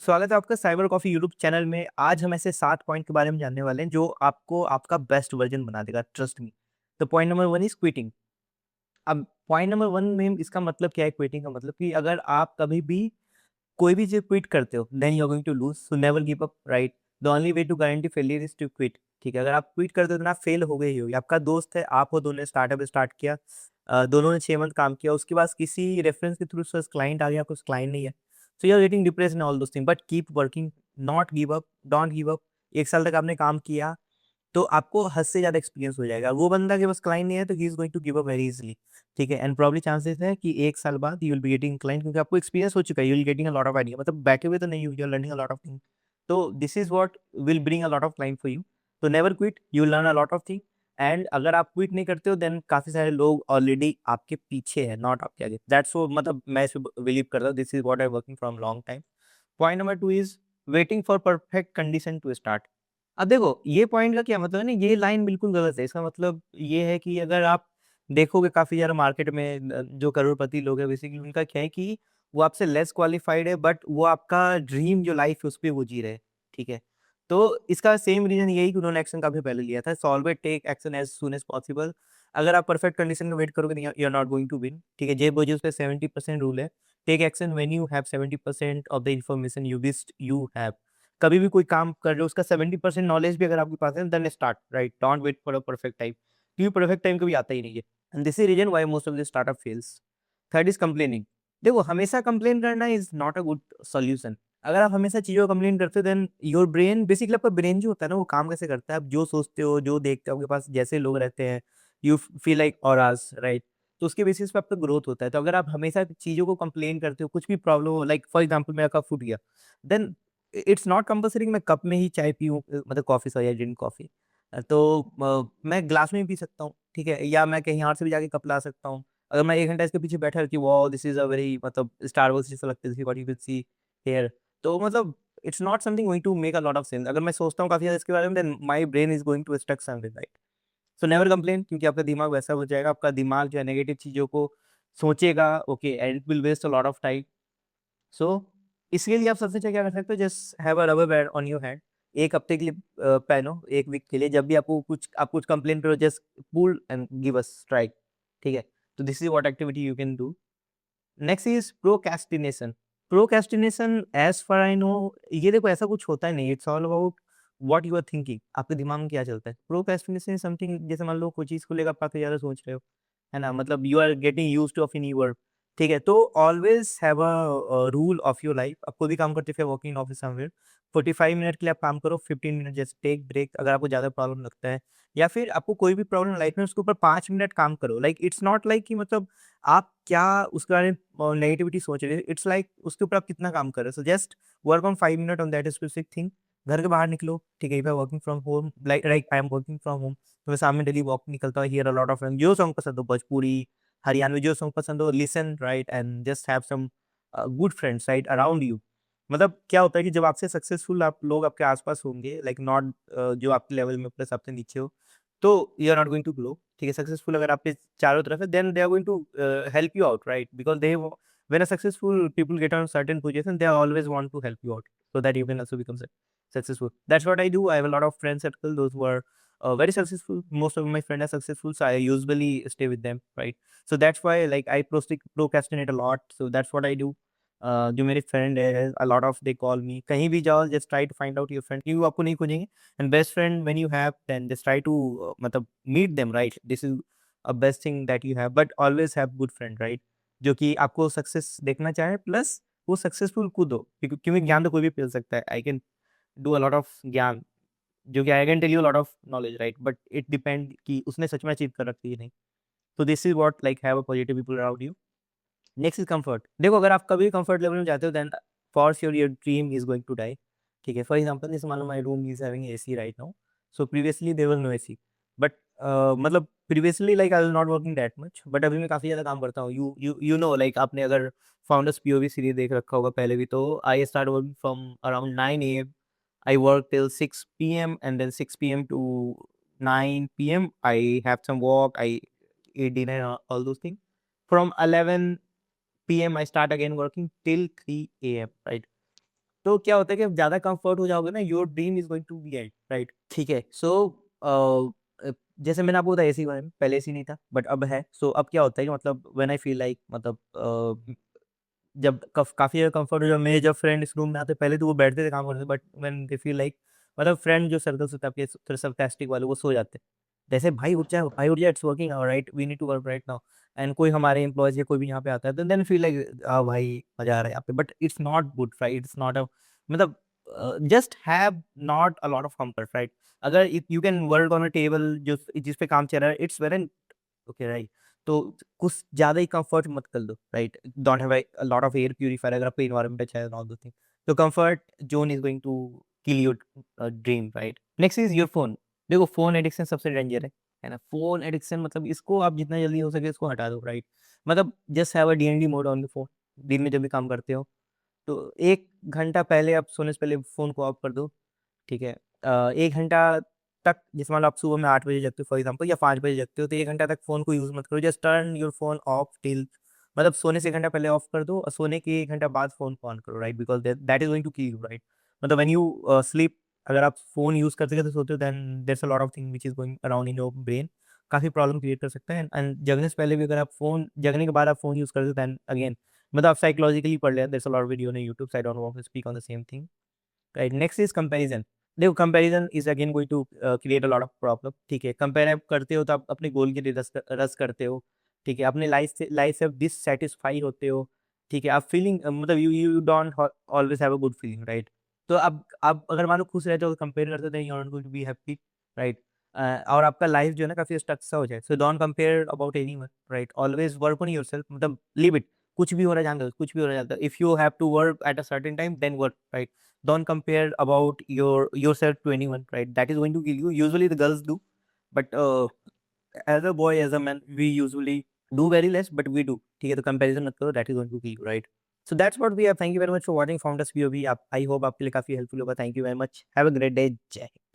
स्वागत है आपका साइबर कॉफी यूट्यूब चैनल में। आज हम ऐसे 7 पॉइंट के बारे में जानने वाले हैं जो आपको आपका बेस्ट वर्जन बना देगा, ट्रस्ट मी। तो पॉइंट नंबर 1 इज़ क्विटिंग। अब पॉइंट नंबर 1 में इसका मतलब क्या है क्विटिंग का मतलब कि अगर आप कभी भी कोई भी चीज़ क्विट करते हो, then you are going to lose, so never give up, right? The only way to guarantee failure is to quit, ठीक है? अगर आप क्विट करते हो तो आप फेल हो गए ही हो। ये आपका दोस्त है, आप हो, दोनों ने स्टार्टअप स्टार्ट किया, दोनों ने 6 मंथ काम किया, उसके बाद किसी रेफरेंस के थ्रू सर्च क्लाइंट आ गया, आपके पास क्लाइंट नहीं है। So you are getting depressed and all those thing, but keep working, not give up, don't give up. 1 साल तक आपने काम किया, तो आपको हद से ज़्यादा एक्सपीरियंस हो जाएगा। वो बंदा के पास क्लाइंट नहीं है, तो ही is going to give up very easily, ठीक है? एंड प्रोबब्ली चांसेस है कि 1 साल बाद you will be getting client, क्योंकि आपको एक्सपीरियंस हो चुका है, you will getting a lot of idea, मतलब बैठे हुए तो नहीं हो, you are learning a lot of thing. तो this is what will bring a lot of client for you. तो never quit, you will learn a lot of thing. And अगर आप क्विट नहीं करते हो, देन काफ़ी सारे लोग ऑलरेडी आपके पीछे हैं, नॉट आपके आगे। दैट्स सो, मतलब मैं इसे बिलीव करता हूँ, this is what I am working from long time. Point number 2 is waiting for perfect condition to start. अब देखो, ये पॉइंट का क्या मतलब है ना, ये लाइन बिल्कुल गलत है। इसका मतलब ये है कि अगर आप देखोगे काफ़ी ज़्यादा मार्केट में जो करोड़पति लोग हैं, बेसिकली उनका क्या है कि वो आपसे लेस क्वालिफाइड है, बट वो आपका ड्रीम जो लाइफ है, उसपे वो जी रहे हैं, ठीक है? तो इसका सेम रीज़न यही कि उन्होंने एक्शन काफ़ी पहले लिया था। Solve it, take action as soon as possible. अगर आप परफेक्ट कंडीशन में वेट करोगे, तो you are not going to win, ठीक है? जेफ बेज़ोस का 70% रूल है। Take action when you have 70% of the information you wished you have. कभी भी कोई काम कर रहे हो, उसका 70% नॉलेज भी अगर आपके पास है, then start, right? Don't wait for a perfect time, क्योंकि परफेक्ट टाइम कभी आता ही नहीं है। And this is reason why most of the startup fails. Third is complaining. देखो, हमेशा कंप्लेन करना is not a good solution. अगर आप हमेशा चीज़ों को कंप्लेन करते हो, देन योर ब्रेन, बेसिकली आपका ब्रेन जो होता है ना, वो काम कैसे करता है, आप जो सोचते हो, जो देखते हो, आपके पास जैसे लोग रहते हैं, you feel like auras, right? तो उसके बेसिस पे आपका ग्रोथ होता है। तो अगर आप हमेशा चीज़ों को कंप्लेन करते हो, कुछ भी प्रॉब्लम हो, लाइक फॉर एग्जांपल मेरा कप फूट गया, देन इट्स नॉट कंपल्सरी कि मैं कप में ही चाय पीऊँ, मतलब coffee, sorry I didn't coffee. तो मैं ग्लास में भी पी सकता हूँ, ठीक है? या मैं कहीं और से भी जाके कप ला सकता हूँ। अगर मैं 1 घंटा इसके पीछे बैठा कि wow this is a very, मतलब स्टारबक्स जैसा लगता है, what you will see here. तो मतलब it's not something going to make a lot of sense. अगर मैं सोचता हूँ काफ़ी ज़्यादा इसके बारे में, then my brain is going to stuck somewhere, right? So never complain, क्योंकि आपका दिमाग वैसा हो जाएगा, आपका दिमाग जो है नेगेटिव चीज़ों को सोचेगा, okay, and it will waste a lot of time. So इसके लिए आप सबसे अच्छा क्या कर सकते हो, just have a rubber band on your hand. 1 हफ्ते के लिए पहनो, 1 वीक के लिए, जब भी आप कुछ कंप्लेन करो, just pull and give us strike, ठीक है? तो this is what activity you can do. Next is procrastination. Procrastination as far I know, ये देखो ऐसा कुछ होता ही नहीं, it's all about what you are thinking, आपके दिमाग में क्या चलता है। प्रोक्रेस्टिनेशन इज़ समथिंग, जैसे मान लो कोई चीज़ को लेकर आप काफ़ी ज़्यादा सोच रहे हो, है ना? मतलब you are getting used to of a new work, ठीक है? तो always have rule of your life. आप कोई भी काम करते हो, working in office somewhere, 45 minute के लिए आप काम करो, 15 मिनट जस्ट टेक ब्रेक अगर आपको ज़्यादा प्रॉब्लम लगता है, या फिर आपको कोई भी प्रॉब्लम लाइफ में, उसके ऊपर 5 मिनट काम करो। लाइक इट्स नॉट लाइक कि मतलब आप क्या उसके बारे में नेगेटिविटी सोच रहे हो, इट्स लाइक उसके ऊपर आप कितना काम कर रहे हो। So just work on 5 minute on that specific thing. घर के बाहर निकलो, ठीक है? If I working from home, like I am working from home, तो मैं सामने डेली वॉक निकलता हूँ, हियर अ लॉट ऑफ जो सॉन्ग पसंद हो, भोजपुरी, हरियाणवी, जो सॉन्ग पसंद हो, listen, right? And just have some good friends, right, around you. मतलब क्या होता है कि जब आपसे सक्सेसफुल आप लोग आपके आस-पास होंगे, लाइक नॉट जो आपके लेवल में प्लस आपसे नीचे हो, तो you are not going to grow, ठीक है? सक्सेसफुल अगर आपके चारों तरफ है, then they are going to help you out, right? Because they when a successful people get on certain position, they always want to help you out so that you can also become successful. That's what I do. I have a lot of friend circle, those who are very successful. Most of my friends are successful, so I usually stay with them, right? So that's why, like, I procrastinate a lot. So that's what I do. जो मेरे friend है, a lot of they call me, कहीं भी जाओ, just try to find out your friend, क्योंकि वो आपको नहीं खोजेंगे। And best friend when you have, then just try to मतलब meet them, right? This is a best thing that you have, but always have good friend, right? जो कि आपको success देखना चाहे, प्लस वो सक्सेसफुल खुद हो, क्योंकि ज्ञान तो कोई भी फैल सकता है। I can do a lot of ज्ञान, जो कि I can tell you a lot of knowledge, right? But it depend कि उसने सच में अचीव कर रखी है नहीं। तो this is what, like, have a positive people around you. Next is comfort. देखो, अगर आप कभी कंफर्ट लेवल में जाते हो, then for sure your dream is going to die, ठीक है? फॉर एग्जांपल, जैसे मान लो my room is having AC right now, so previously there was no AC, but मतलब previously, like, I was not working that much, but अभी मैं काफ़ी ज़्यादा काम करता हूँ। यू नो, लाइक, आपने अगर फाउंडर्स पीओवी सीरीज देख रखा होगा पहले भी, तो I start working from around 9 AM, I work till 6 PM, and then 6 PM to 9 PM I have some walk, I eat dinner, all those things. From 11 PM I start again working till 3 AM, right? तो क्या होता है कि अब ज़्यादा comfort हो जाओगे ना, your dream is going to be end, right? ठीक है, सो जैसे मैंने आपको बताया एसी के बारे में, पहले एसी नहीं था बट अब है। सो अब क्या होता है कि मतलब व्हेन आई फील लाइक मतलब जब काफ़ी ज़्यादा कंफर्ट हो जाए, मेरे जब फ्रेंड इस रूम में आते पहले तो वो बैठते थे काम करते थे, but when they feel like मतलब फ्रेंड जो सर्कल्स होते हैं आपके थोड़े sarcastic वाले, वो सो जाते हैं। जैसे भाई उठ जा, it's working right, we need to work right now. And कोई हमारे एम्प्लॉइज़ या कोई भी यहाँ पे आता है, देन फील लाइक भाई मज़ा आ रहा है यहाँ पे, but it's not good right, it's not a मतलब just have not a lot of comfort right. अगर if you can work on a table जो जिस पे काम चल रहा है, इट्स वेरी ओके राइट। तो कुछ ज़्यादा ही कंफर्ट मत कर दो right, don't have a lot of air purifier अगर आपका एनवायरनमेंट अच्छा है एंड ऑल दो थिंग, तो comfort zone is going to kill your dream right. Next is your phone. देखो फोन एडिक्शन सबसे डेंजर है ना। फोन एडिक्शन मतलब इसको आप जितना जल्दी हो सके इसको हटा दो राइट। मतलब just have a DND mode on the phone, दिन में जब भी काम करते हो तो 1 घंटा पहले आप सोने से पहले फ़ोन को ऑफ कर दो, ठीक है? 1 घंटा तक जैसे मान लो आप सुबह में 8 बजे जगते हो फॉर एग्ज़ाम्पल या 5 बजे जगते हो, तो 1 घंटा तक फ़ोन को यूज़ मत करो, just turn your phone off till मतलब सोने से 1 घंटा पहले ऑफ कर दो और सोने के 1 घंटा बाद फ़ोन को ऑन करो right, because that is going to kill you right. मतलब व्हेन यू स्लीप, अगर आप फ़ोन यूज़ करते-करते सोते हो, then there is a lot of thing which is going around in your brain, काफ़ी प्रॉब्लम क्रिएट कर सकता है। एंड जगने से पहले भी अगर आप फ़ोन जगने के बाद आप फ़ोन यूज़ करते हो, देन अगेन मतलब आप साइकोलॉजिकली पढ़ लें, there is a lot of video on YouTube, so I don't want to speak on the same thing. Right, next is comparison. देखो comparison is again going to create a lot of problem, ठीक है? Compare आप करते हो तो आप अपने गोल के लिए रस करते हो, ठीक है? अपने लाइफ़ से डिससैटिस्फाई होते हो, ठीक है? आप फीलिंग मतलब you don't always have a good feeling, right? तो अब आप अगर मान लो खुश रहते हो तो कंपेयर करते हो, then you are not going to be happy, right? और आपका लाइफ़ जो है ना काफ़ी स्टक सा हो जाए। So don't compare about anyone, right? Always work on yourself, मतलब लीव इट, कुछ भी हो रहा है जाने दो, कुछ भी हो रहा है, if you have to work at a certain time then work, right? Don't compare about yourself to anyone, right? That is going to kill you. Usually the girls do, but as a boy, as a man, we usually do very less, but we do. ठीक है, तो comparison मत करो, that is going to kill you, right? So that's what we have. Thank you very much for watching Founders POV. I hope आपके लिए काफी helpful होगा. Thank you very much. Have a great day. जय हिंद.